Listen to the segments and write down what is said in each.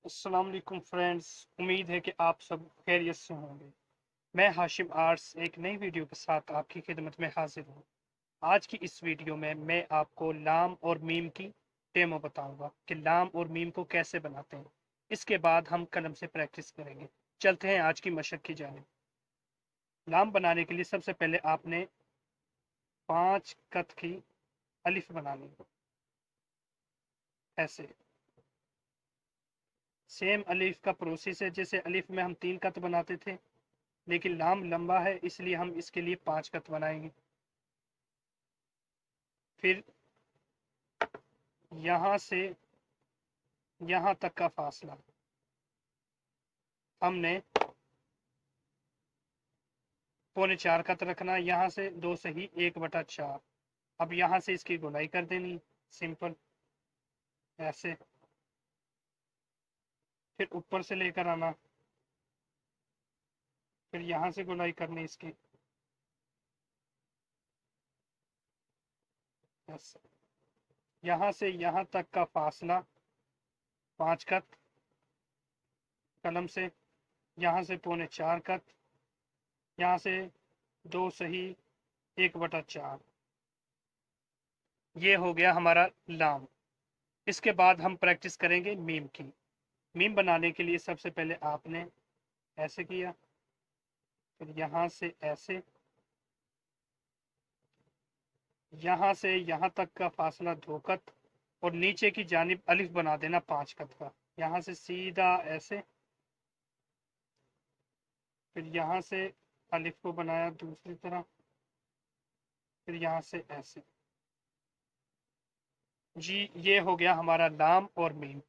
अस्सलाम वालेकुम फ्रेंड्स। उम्मीद है कि आप सब खैरियत से होंगे। मैं हाशिम आर्ट्स एक नई वीडियो के साथ आपकी खिदमत में हाजिर हूँ। आज की इस वीडियो में मैं आपको लाम और मीम की डेमो बताऊंगा कि लाम और मीम को कैसे बनाते हैं। इसके बाद हम कलम से प्रैक्टिस करेंगे। चलते हैं आज की मशक की जानिब। लाम बनाने के लिए सबसे पहले आपने 5 कत की अलिफ बनानी है। ऐसे सेम अलिफ का प्रोसेस है जैसे अलिफ में हम 3 कत बनाते थे, लेकिन लाम लंबा है इसलिए हम इसके लिए 5 कत बनाएंगे। फिर यहां से यहां तक का फासला हमने 4.25 कत रखना, यहां से 2 सही 1/4। अब यहां से इसकी गोलाई कर देनी सिंपल ऐसे। फिर ऊपर से लेकर आना, फिर यहां से गोलाई करनी इसकी ऐसे। यहां से यहां तक का फासला 5 कत कलम से, यहां से 4.25 कत, यहां से 2 सही 1/4। ये हो गया हमारा लाम। इसके बाद हम प्रैक्टिस करेंगे मीम की। मीम बनाने के लिए सबसे पहले आपने ऐसे किया, फिर यहां से ऐसे, यहां से यहां तक का फासला 2 कत और नीचे की जानिब अलिफ बना देना 5 कत का। यहां से सीधा ऐसे, फिर यहां से अलिफ को बनाया दूसरी तरफ, फिर यहां से ऐसे। जी ये हो गया हमारा लाम और मीम।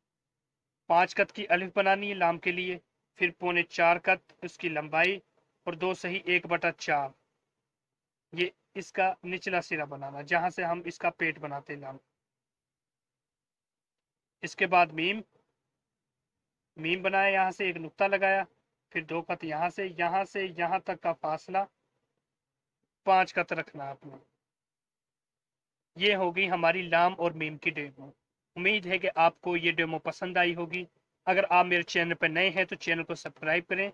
5 कत की अलिफ बनानी है लाम के लिए, फिर 4.25 कत उसकी लंबाई और 2 सही 1/4। ये इसका निचला सिरा बनाना जहां से हम इसका पेट बनाते हैं लाम। इसके बाद मीम मीम बनाया, यहां से एक नुक्ता लगाया, फिर 2 कत यहां से यहां तक का फासला 5 कत रखना आपने। ये होगी हमारी लाम और मीम की डेमो। उम्मीद है कि आपको ये डेमो पसंद आई होगी। अगर आप मेरे चैनल पर नए हैं तो चैनल को सब्सक्राइब करें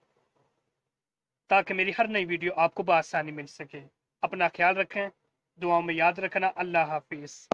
ताकि मेरी हर नई वीडियो आपको बआसानी मिल सके। अपना ख्याल रखें, दुआओं में याद रखना। अल्लाह हाफिज।